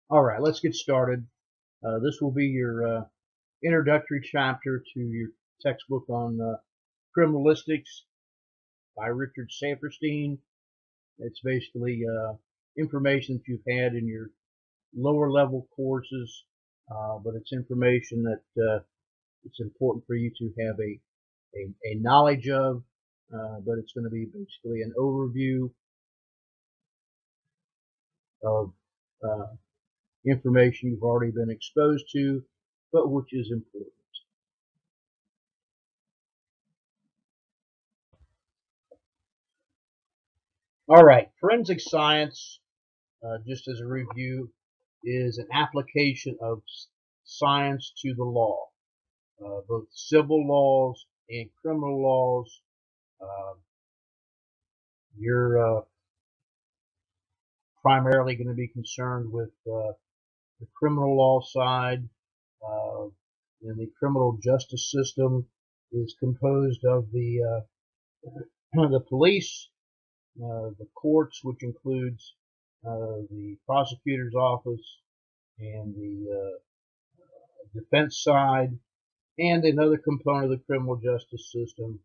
All right, let's get started. This will be your introductory chapter to your textbook on Criminalistics by Richard Saperstein. It's basically information that you've had in your lower level courses, but it's information that it's important for you to have a knowledge of, but it's going to be basically an overview of uh, information you've already been exposed to, but which is important. All right, forensic science, just as a review, is an application of science to the law, both civil laws and criminal laws. Uh, you're primarily going to be concerned with the criminal law side, uh, and the criminal justice system is composed of the police, the courts, which includes the prosecutor's office and the defense side, and another component of the criminal justice system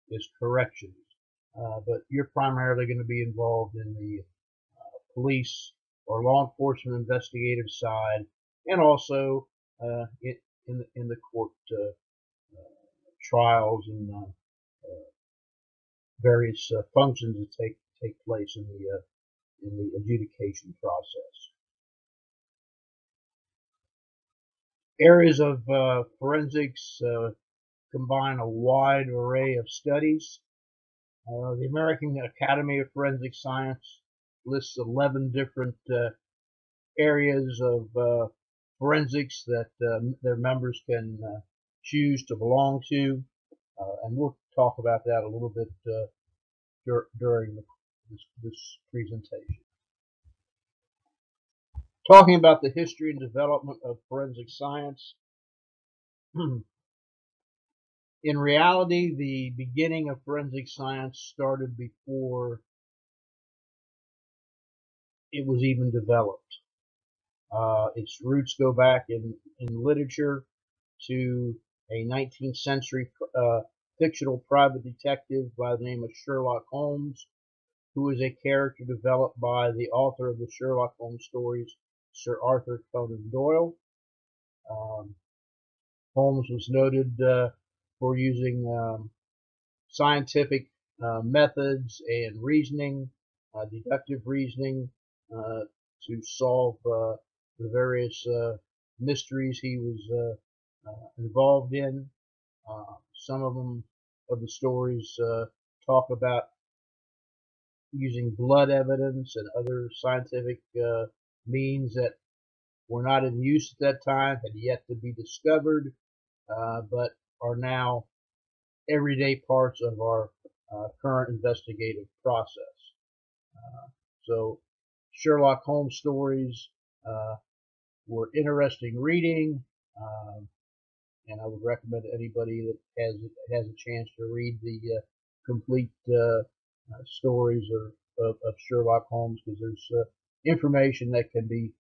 is corrections. But you're primarily going to be involved in the police or law enforcement investigative side, and also in the court trials and various functions that take place in the adjudication process. Areas of forensics combine a wide array of studies. The American Academy of Forensic Science lists 11 different areas of forensics that their members can choose to belong to, and we'll talk about that a little bit during this presentation. Talking about the history and development of forensic science. In reality, the beginning of forensic science started before it was even developed. Its roots go back in literature to a 19th century fictional private detective by the name of Sherlock Holmes, who is a character developed by the author of the Sherlock Holmes stories, Sir Arthur Conan Doyle. Holmes was noted for using scientific methods and reasoning, deductive reasoning, to solve the various mysteries he was involved in. Some of the stories talk about using blood evidence and other scientific means that were not in use at that time, had yet to be discovered, but are now everyday parts of our current investigative process. So Sherlock Holmes stories were interesting reading, and I would recommend anybody that has a chance to read the complete stories of Sherlock Holmes, because there's information that can be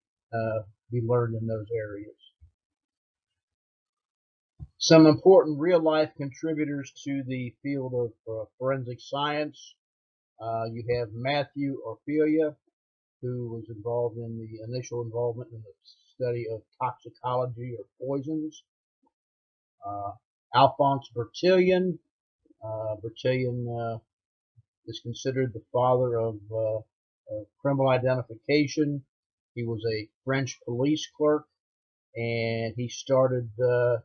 learned in those areas. Some important real-life contributors to the field of forensic science. You have Matthew Ophelia, who was involved in the initial involvement in the study of toxicology or poisons. Alphonse Bertillon. Bertillon is considered the father of criminal identification. He was a French police clerk, and he started the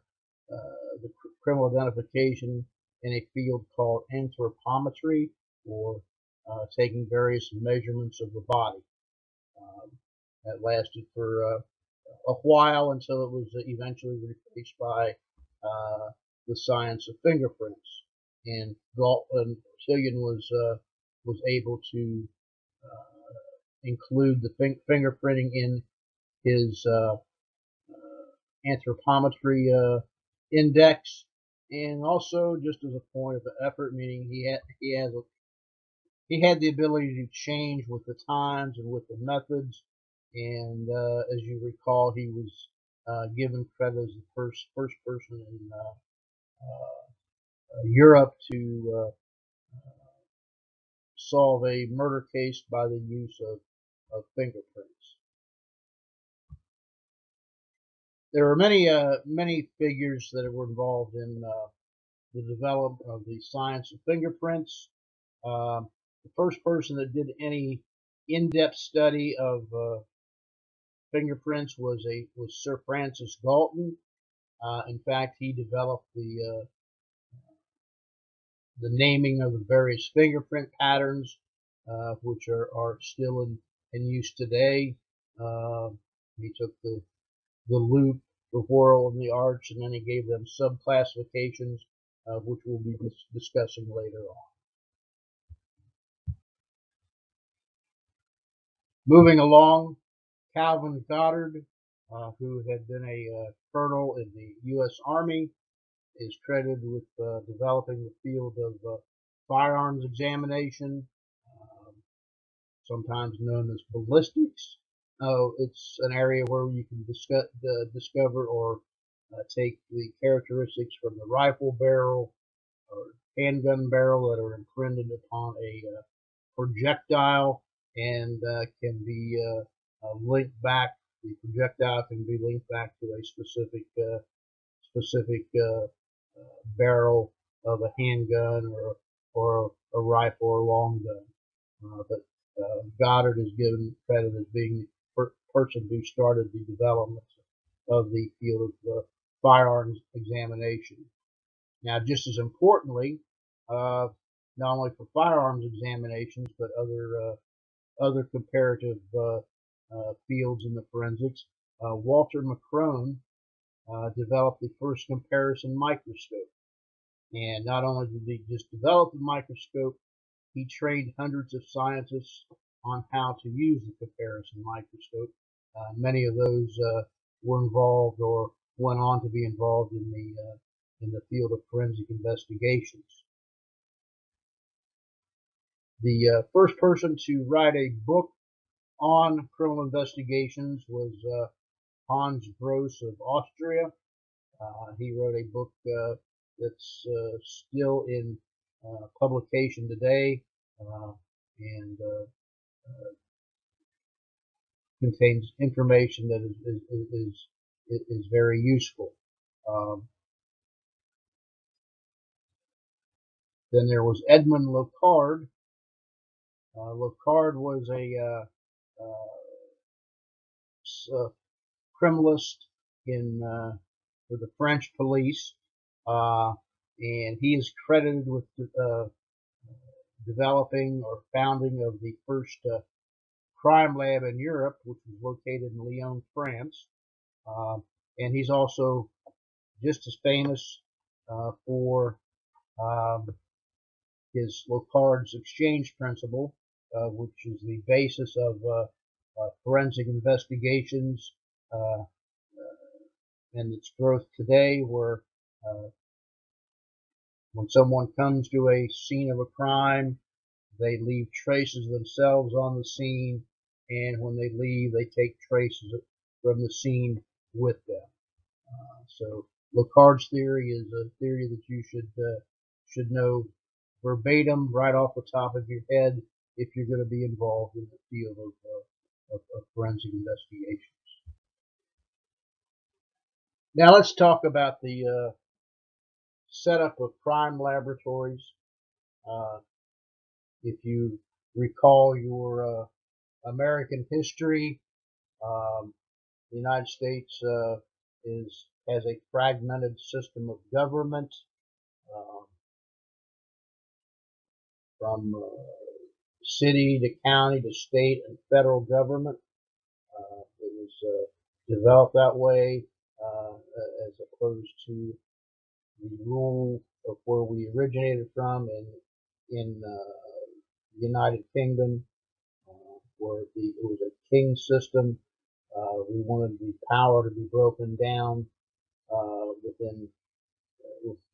criminal identification in a field called anthropometry, or taking various measurements of the body. That lasted for a while until it was eventually replaced by the science of fingerprints. And Bertillon was able to include the fingerprinting in his anthropometry index, and also just as a point of effort, meaning he had the ability to change with the times and with the methods, and as you recall, he was given credit as the first person in Europe to solve a murder case by the use of fingerprints. There were many figures that were involved in the development of the science of fingerprints. The first person that did any in-depth study of fingerprints was Sir Francis Galton. In fact, he developed the naming of the various fingerprint patterns, which are still in use today. He took the loop, the whorl, and the arch, and then he gave them sub-classifications, which we'll be discussing later on. Moving along, Calvin Goddard, who had been a colonel in the U.S. Army, is credited with developing the field of firearms examination, sometimes known as ballistics. It's an area where you can discover or take the characteristics from the rifle barrel or handgun barrel that are imprinted upon a projectile and can be linked back. The projectile can be linked back to a specific barrel of a handgun or a rifle or long gun. But Goddard is given credit as being the person who started the development of the field of firearms examination. Now, just as importantly, not only for firearms examinations, but other comparative fields in the forensics, Walter McCrone developed the first comparison microscope. And not only did he just develop the microscope, he trained hundreds of scientists on how to use the comparison microscope. Many of those were involved or went on to be involved in the field of forensic investigations. The first person to write a book on criminal investigations was Hans Gross of Austria. He wrote a book that's still in publication today and contains information that is very useful. Then there was Edmund Locard. Locard was a criminalist for the French police, and he is credited with developing or founding of the first crime lab in Europe, which was located in Lyon, France. And he's also just as famous for his Locard's exchange principle, which is the basis of forensic investigations and its growth today, where when someone comes to a scene of a crime, they leave traces themselves on the scene, and when they leave, they take traces from the scene with them. So Locard's theory is a theory that you should know verbatim right off the top of your head if you're going to be involved in the field of forensic investigations. Now let's talk about the setup of crime laboratories. If you recall your American history, the United States has a fragmented system of government from city to county to state and federal government. It was developed that way as opposed to the rule of where we originated from in the United Kingdom, where it was a king system. We wanted the power to be broken down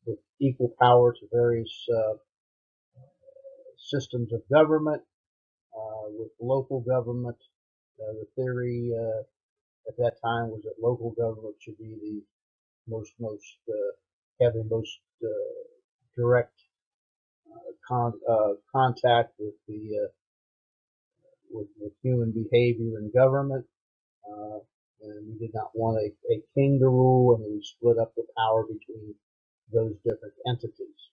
with equal power to various systems of government, with local government The theory at that time was that local government should be the most have the most direct contact with the with human behavior and government. Uh, and we did not want a king to rule, and we split up the power between those different entities.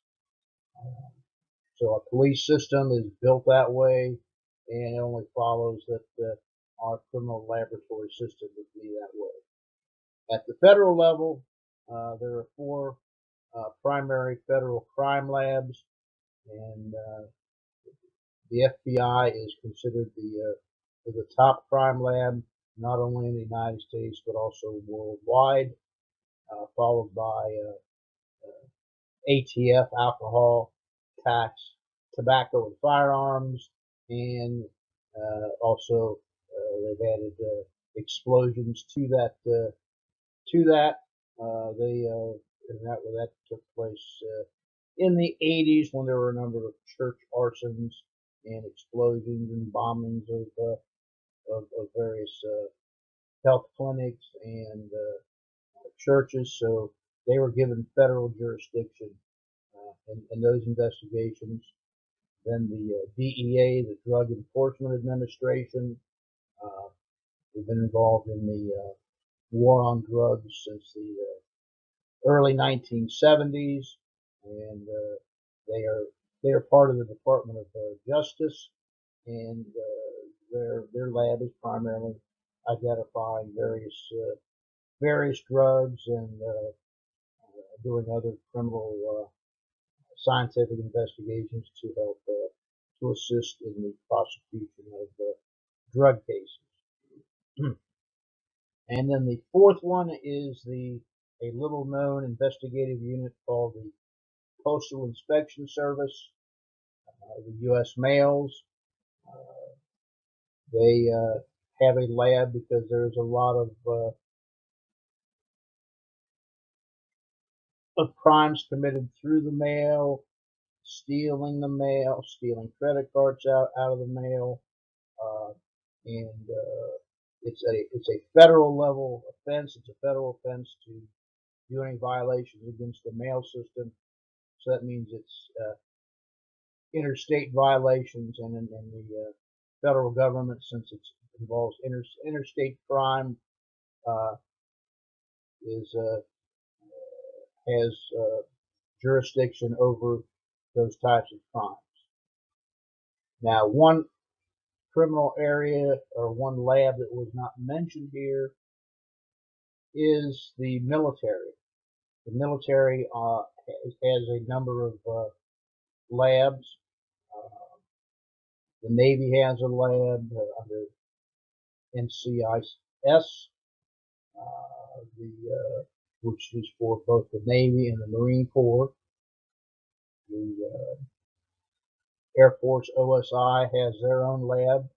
So our police system is built that way, and it only follows that our criminal laboratory system would be that way. At the federal level, there are four primary federal crime labs, and the FBI is considered the top crime lab, not only in the United States but also worldwide, followed by ATF, alcohol, tax, tobacco, and firearms, and also they've added explosions to that. That took place in the 80s when there were a number of church arsons and explosions and bombings of various health clinics and churches. So they were given federal jurisdiction in those investigations. Then the DEA, the Drug Enforcement Administration, we've been involved in the war on drugs since the early 1970s, and they are part of the Department of Justice, and their lab is primarily identifying various drugs and doing other criminal scientific investigations to help to assist in the prosecution of drug cases. And then the fourth one is a little known investigative unit called the Postal Inspection Service, the U.S. Mails. They have a lab because there's a lot of crimes committed through the mail, stealing the mail, stealing credit cards out of the mail, and it's a federal level offense. It's a federal offense to do any violations against the mail system. So that means it's interstate violations, and in the federal government, since it involves interstate crime, has jurisdiction over those types of crimes. Now, one criminal area or one lab that was not mentioned here is the military. The military has a number of labs. The Navy has a lab under NCIS, which is for both the Navy and the Marine Corps. The Air Force OSI has their own lab,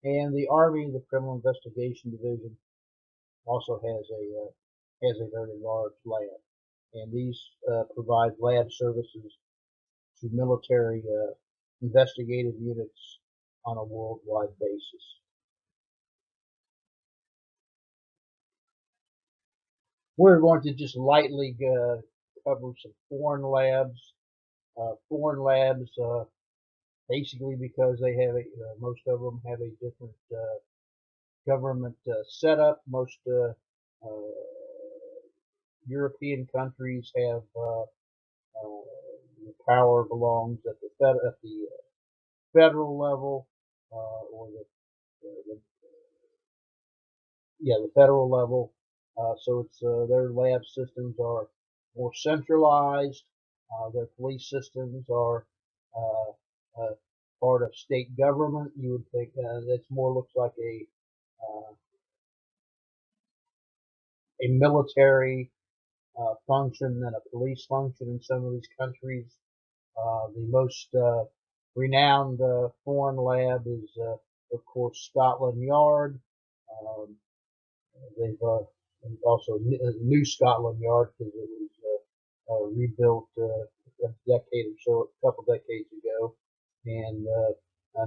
and the Army, the Criminal Investigation Division, also has a very large lab, and these provide lab services to military investigative units on a worldwide basis. We're going to just lightly cover some foreign labs. Foreign labs, basically because they have most of them have a different government setup. Most European countries have the power belongs at the federal level, or the federal level. So it's their lab systems are more centralized. Their police systems are part of state government. You would think that's more looks like a military function than a police function in some of these countries. The most renowned foreign lab is, of course, Scotland Yard. They've also New Scotland Yard because it was rebuilt a decade or so, a couple decades ago. And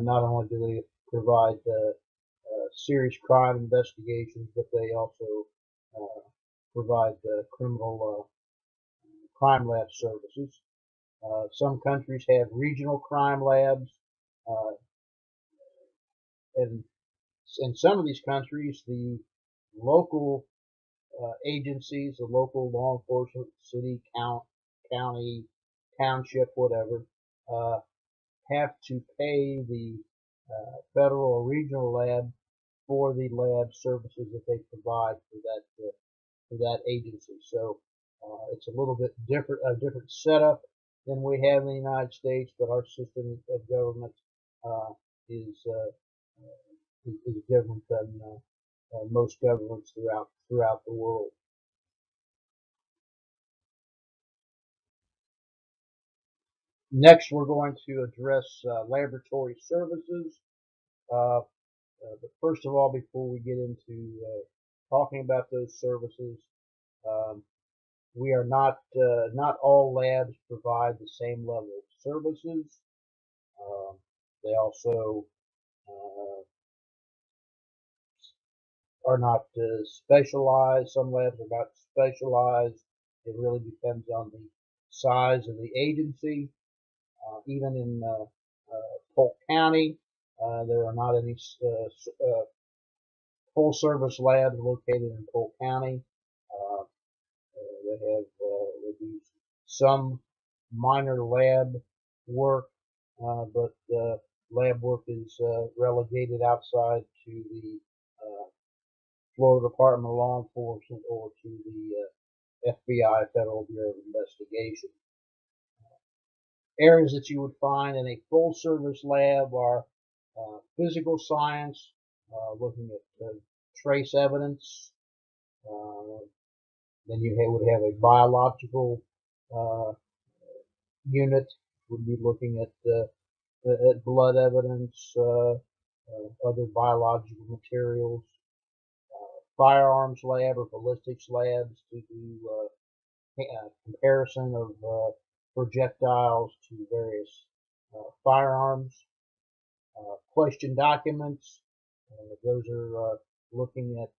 not only do they provide serious crime investigations, but they also provide criminal crime lab services. Some countries have regional crime labs, and in some of these countries, the local agencies, the local law enforcement, city, county, township, whatever, have to pay the federal or regional lab for the lab services that they provide for that agency. So it's a little bit different, a different setup than we have in the United States, but our system of government is different than most governments throughout the world. Next, we're going to address laboratory services. But first of all, before we get into talking about those services, um, we are not all labs provide the same level of services. Um, they also are not specialized. Some labs are not specialized. It really depends on the size of the agency. Even in Polk County, there are not any full service labs located in Polk County. Uh, they do some minor lab work, but lab work is relegated outside to the Florida Department of Law Enforcement or to the FBI, Federal Bureau of Investigation. Areas that you would find in a full service lab are physical science, looking at trace evidence. Then you would have a biological unit, would be looking at blood evidence, other biological materials. Firearms lab or ballistics labs to do comparison of projectiles to various firearms. Question documents, those are looking at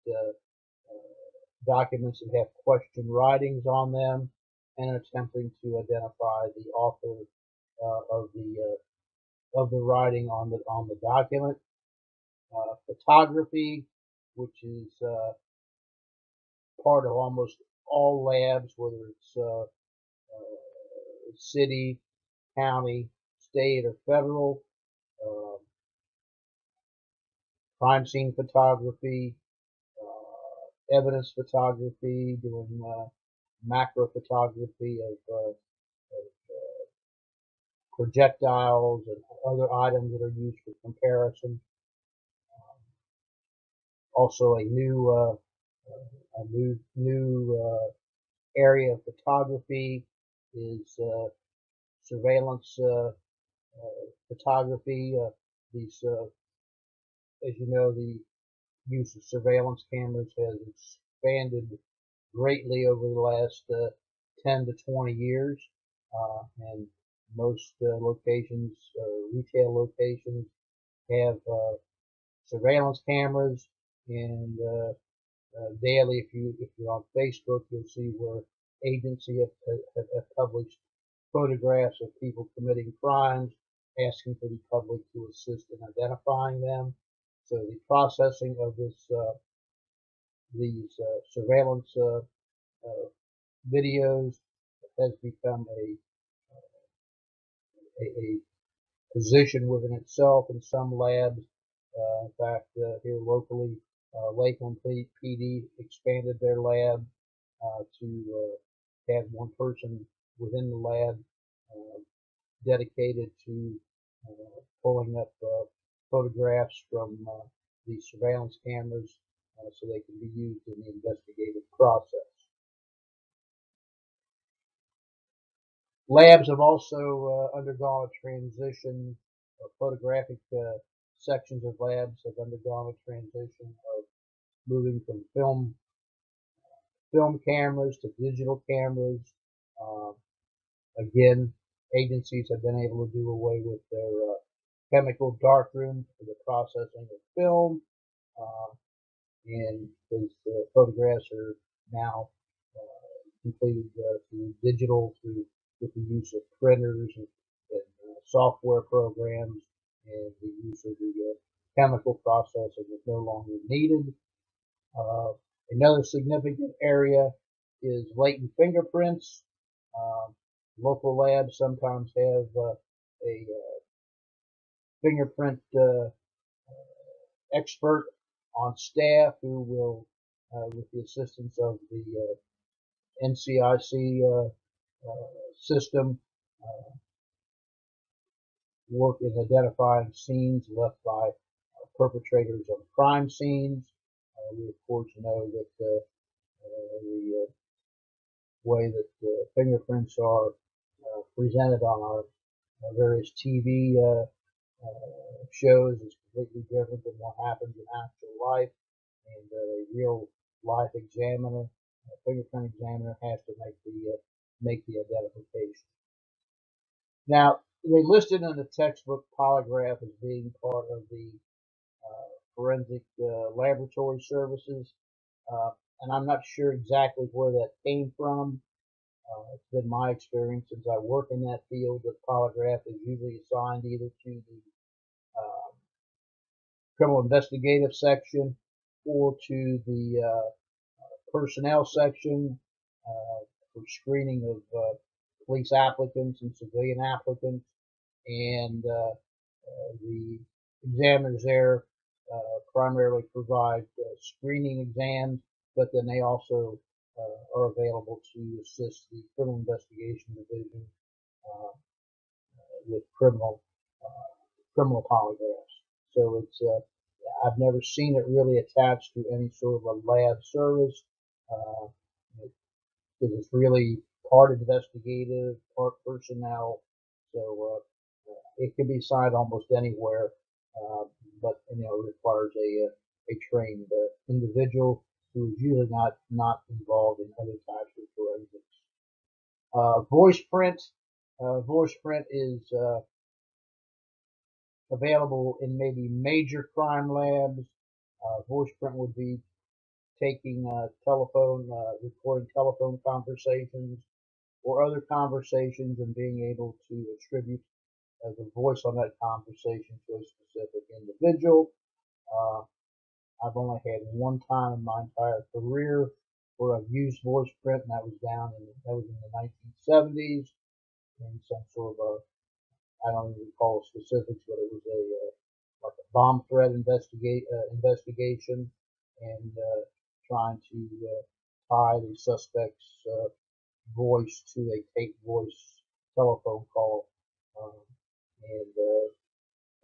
documents that have question writings on them and attempting to identify the author of the writing on the document. Photography, which is part of almost all labs, whether it's city, county, state, or federal. Crime scene photography, evidence photography, doing macro photography of projectiles and other items that are used for comparison. Also, a new area of photography is surveillance photography. These, as you know, the use of surveillance cameras has expanded greatly over the last 10 to 20 years, and most locations, retail locations, have surveillance cameras. And daily, if you're on Facebook, you'll see where agencies have published photographs of people committing crimes, asking for the public to assist in identifying them. So the processing of these surveillance videos has become a position within itself in some labs. In fact, here locally, Lakeland PD expanded their lab to have one person within the lab dedicated to pulling up photographs from these surveillance cameras so they can be used in the investigative process. Labs have also undergone a transition. Photographic sections of labs have undergone a transition of moving from film cameras to digital cameras. Again, agencies have been able to do away with their chemical darkroom for the processing of film, and those photographs are now completed through digital, through with the use of printers and software programs, and the use of the chemical processing is no longer needed. Another significant area is latent fingerprints. Local labs sometimes have a fingerprint expert on staff who will, with the assistance of the NCIC system, work in identifying scenes left by perpetrators of crime scenes. We of course know that the way that fingerprints are presented on our various TV shows is completely different than what happens in actual life, and a real life examiner, a fingerprint examiner, has to make the identification. Now, they listed in the textbook polygraph as being part of the forensic laboratory services, and I'm not sure exactly where that came from. It's been my experience since I work in that field that polygraph is usually assigned either to the criminal investigative section or to the personnel section for screening of police applicants and civilian applicants, and the examiners there primarily provide screening exams, but then they also are available to assist the criminal investigation division with criminal polygraphs. So it's I've never seen it really attached to any sort of a lab service because it's really part investigative, part personnel. So it can be signed almost anywhere, but it requires a trained individual who is usually not involved in other types of forensics. Voice print. Voice print is available in maybe major crime labs. Voice print would be taking recording telephone conversations or other conversations and being able to attribute the voice on that conversation to a specific individual. I've only had one time in my entire career where I've used voice print, and that was in the 1970s in some sort of I don't even recall specifics, but it was like a bomb threat investigation, and trying to tie the suspect's voice to a taped voice telephone call. And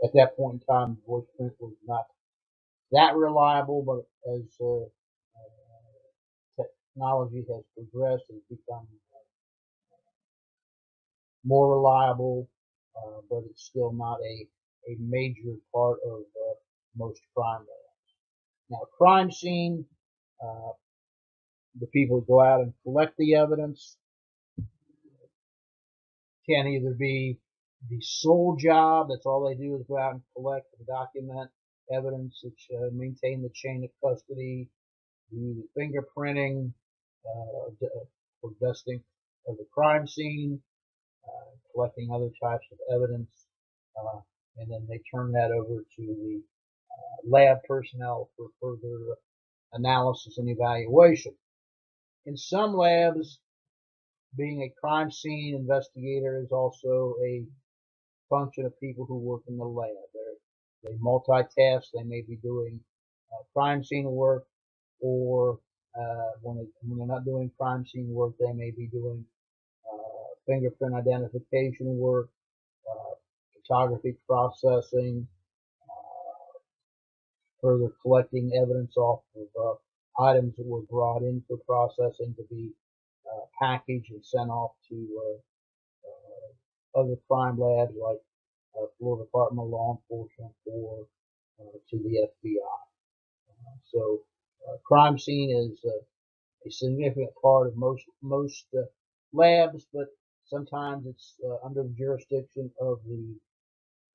at that point in time, voice print was not that reliable, but as technology has progressed, it's become more reliable, but it's still not a major part of most crime labs. Now, crime scene, the people who go out and collect the evidence can either be the sole job, that's all they do is go out and collect and document evidence, which maintain the chain of custody, do the fingerprinting, for dusting of the crime scene, collecting other types of evidence, and then they turn that over to the lab personnel for further analysis and evaluation. In some labs, being a crime scene investigator is also a function of people who work in the lab. They multitask. They may be doing crime scene work, or when they're not doing crime scene work, they may be doing fingerprint identification work, photography processing, further collecting evidence off of items that were brought in for processing to be packaged and sent off to other crime labs like Florida Department of Law Enforcement or to the FBI. So crime scene is a significant part of most labs, but sometimes it's under the jurisdiction of the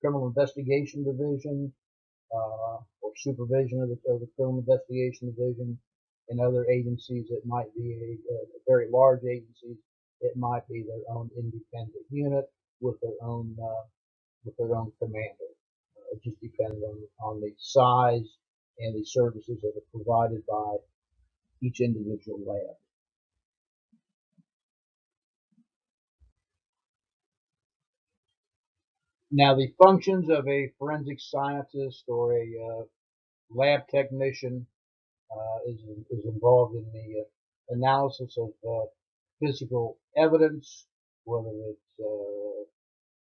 Criminal Investigation Division, or supervision of the Criminal Investigation Division. In other agencies, it might be a very large agencies. It might be their own independent unit with their own commander. It just depends on the size and the services that are provided by each individual lab. Now, the functions of a forensic scientist or a lab technician is involved in the analysis of physical evidence, whether it's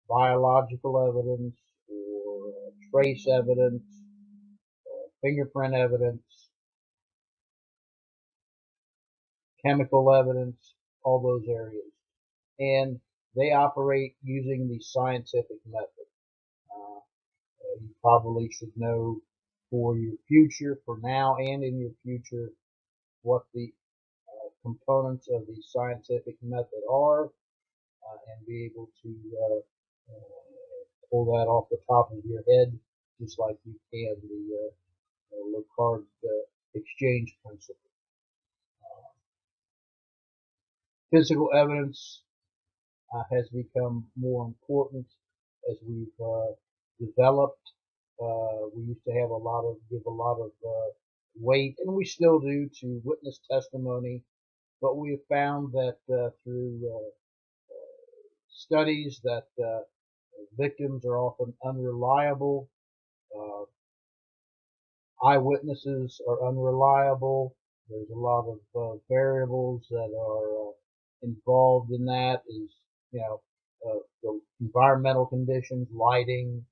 biological evidence or trace evidence, fingerprint evidence, chemical evidence, all those areas. And they operate using the scientific method. You probably should know for your future, for now and in your future, what the components of the scientific method are, and be able to pull that off the top of your head, just like you can the Locard exchange principle. Physical evidence has become more important as we've developed. We used to have give a lot of weight, and we still do, to witness testimony, but we have found that through studies that victims are often unreliable, eyewitnesses are unreliable. There's a lot of variables that are involved in that. The environmental conditions, lighting,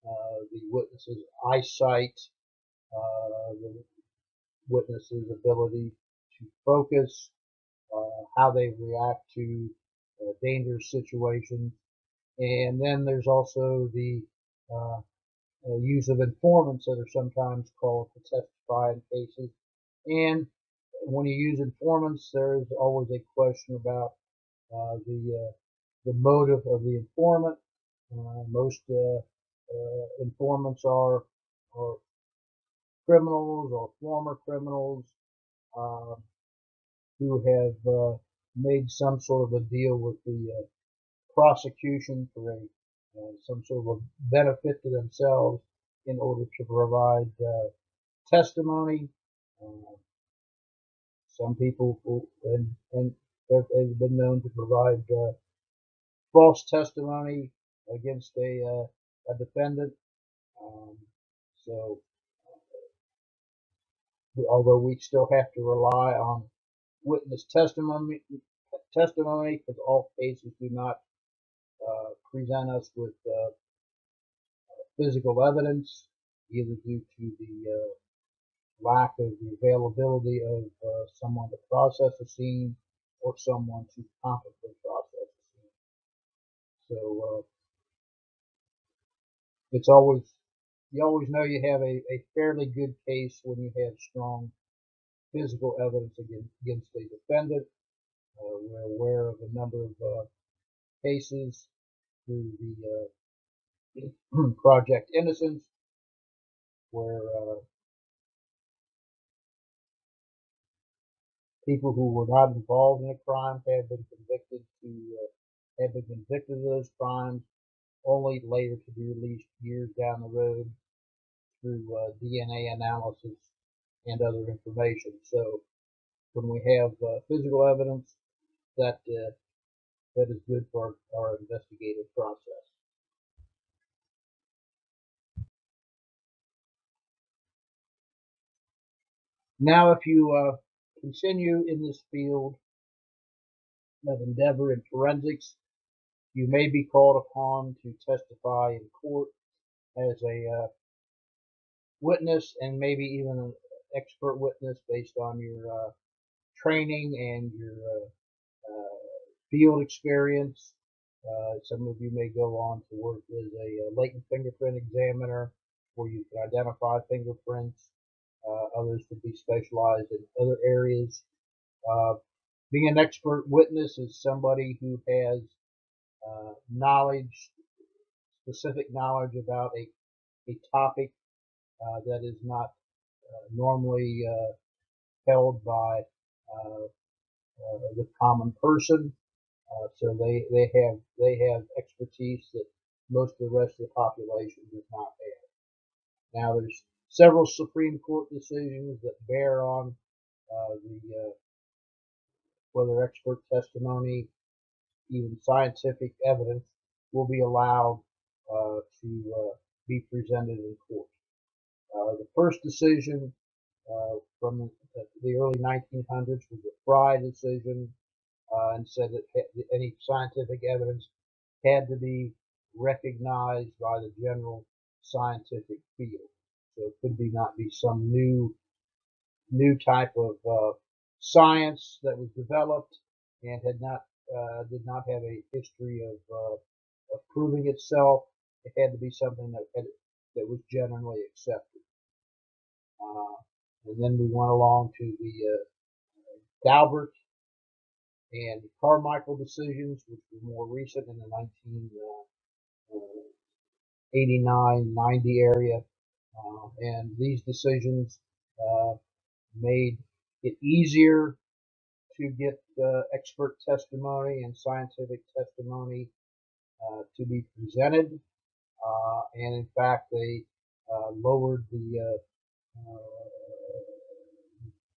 the witness's eyesight, the witness's ability to focus, how they react to dangerous situations. And then there's also the use of informants that are sometimes called to testify in cases. And when you use informants, there is always a question about the motive of the informant. Most informants are criminals or former criminals who have made some sort of a deal with the prosecution for some sort of a benefit to themselves in order to provide testimony. Some people and they've been known to provide false testimony against a defendant. So, although we still have to rely on witness testimony, because all cases do not present us with physical evidence, either due to the lack of the availability of someone to process a scene or someone to competently process a scene. So you always know you have a fairly good case when you have strong physical evidence against a defendant. We're aware of a number of cases through the Project Innocence where people who were not involved in a crime have been convicted of those crimes, only later to be released years down the road through DNA analysis and other information. So when we have physical evidence, that is good for our investigative process. Now, if you continue in this field of endeavor in forensics, you may be called upon to testify in court as a witness, and maybe even an expert witness based on your training and your field experience. Some of you may go on to work as a latent fingerprint examiner, where you can identify fingerprints. Others could be specialized in other areas. Being an expert witness is somebody who has specific knowledge about a topic that is not normally held by the common person. So they have expertise that most of the rest of the population does not have. Now, there's several Supreme Court decisions that bear on whether expert testimony, even scientific evidence, will be allowed to be presented in court. The first decision from the early 1900s was the Fry decision, and said that any scientific evidence had to be recognized by the general scientific field. So it could not be some new type of science that was developed and did not have a history of proving itself. It had to be something that was generally accepted. And then we went along to the Daubert and Carmichael decisions, which were more recent in the 1989-90 area. And these decisions made it easier to get expert testimony and scientific testimony to be presented. And in fact, they lowered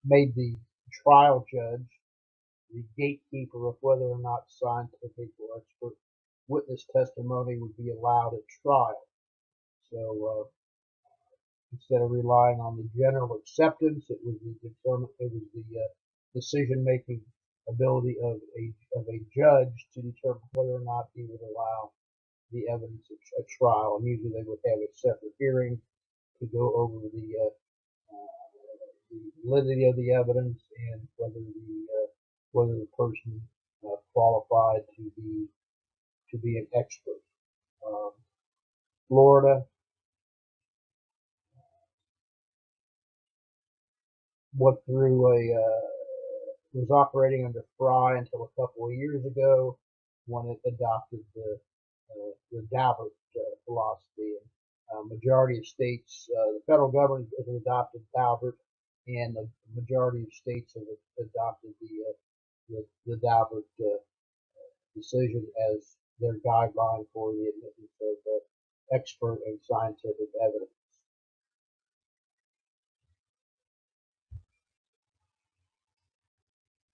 made the trial judge the gatekeeper of whether or not scientific or expert witness testimony would be allowed at trial. So instead of relying on the general acceptance, it was the decision-making ability of a judge to determine whether or not he would allow the evidence at trial. And usually they would have a separate hearing to go over the validity of the evidence and whether the person qualified to be an expert. Florida went through was operating under Fry until a couple of years ago when it adopted the Daubert philosophy. And majority of states, the federal government has adopted Daubert, and the majority of states have adopted the Daubert decision as their guideline for the admittance of expert and scientific evidence.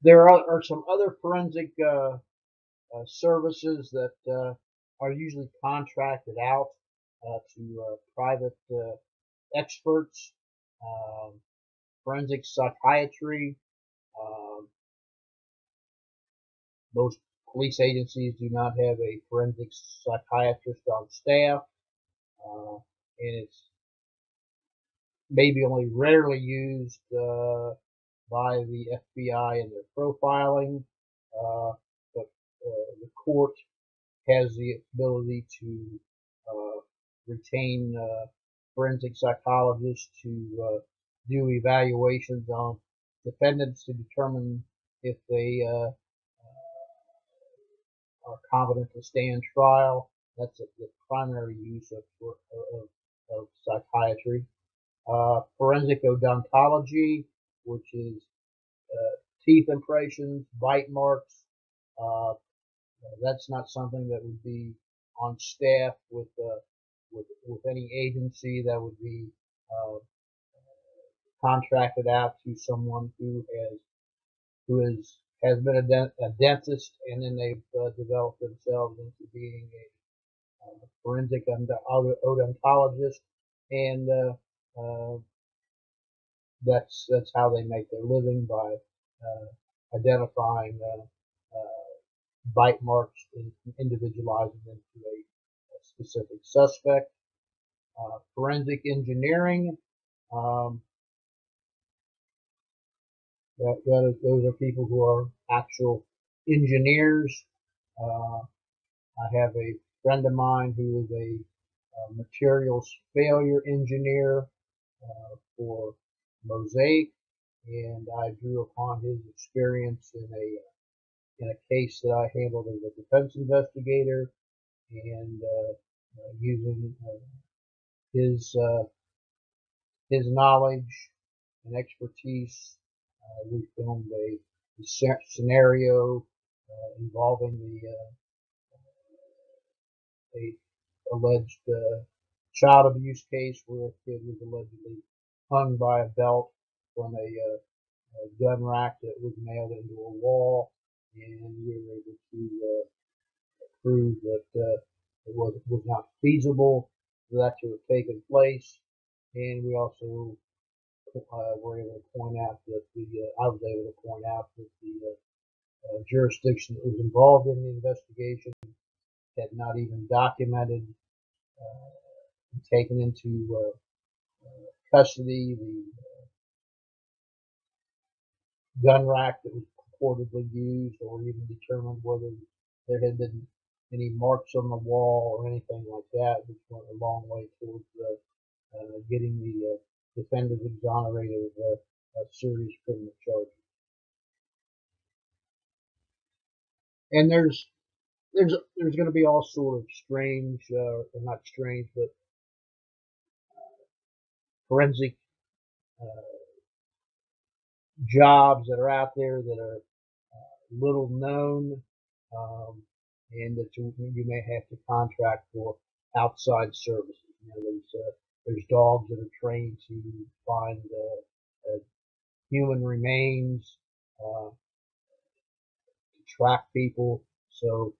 There are some other forensic services that are usually contracted out to private experts. Forensic psychiatry. Most police agencies do not have a forensic psychiatrist on staff, and it's maybe only rarely used by the FBI in their profiling, but the court has the ability to retain forensic psychologists to do evaluations on defendants to determine if they are competent to stand trial. That's the primary use of psychiatry. Forensic odontology, which is teeth impressions, bite marks. That's not something that would be on staff with any agency. That would be contracted out to someone who has been a dentist, and then they've developed themselves into being a forensic odontologist, and that's how they make their living, by identifying bite marks and individualizing them to a specific suspect. Forensic engineering. Those are people who are actual engineers. I have a friend of mine who is a materials failure engineer for Mosaic, and I drew upon his experience in a case that I handled as a defense investigator, and using his his knowledge and expertise. We filmed a scenario involving a alleged child abuse case where a kid was allegedly hung by a belt from a gun rack that was nailed into a wall, and we were able to prove that it was not feasible for that to have taken place. And we also were able to point out that I was able to point out that the jurisdiction that was involved in the investigation had not even documented and taken into custody the gun rack that was purportedly used, or even determined whether there had been any marks on the wall or anything like that, which went a long way towards getting the defendant exonerated of serious criminal charges. And there's going to be all sort of strange, or not strange, but forensic jobs that are out there that are little known, and that you may have to contract for outside services. There's dogs that are trained to find human remains, to track people. So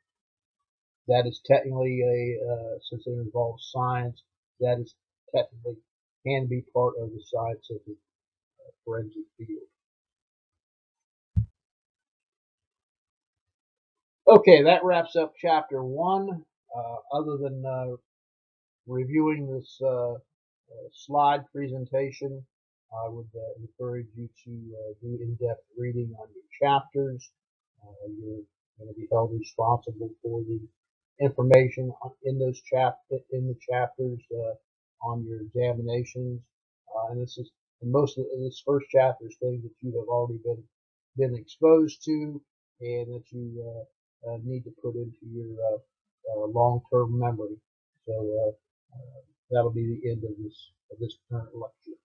that is technically since it involves science, that is technically can be part of the scientific forensic field. Okay, that wraps up chapter 1. Other than reviewing this slide presentation, I would encourage you to do in-depth reading on your chapters. You're going to be held responsible for the information in the chapters on your examinations, and most of this first chapter is things that you have already been exposed to, and that you need to put into your long-term memory. So that'll be the end of this current lecture.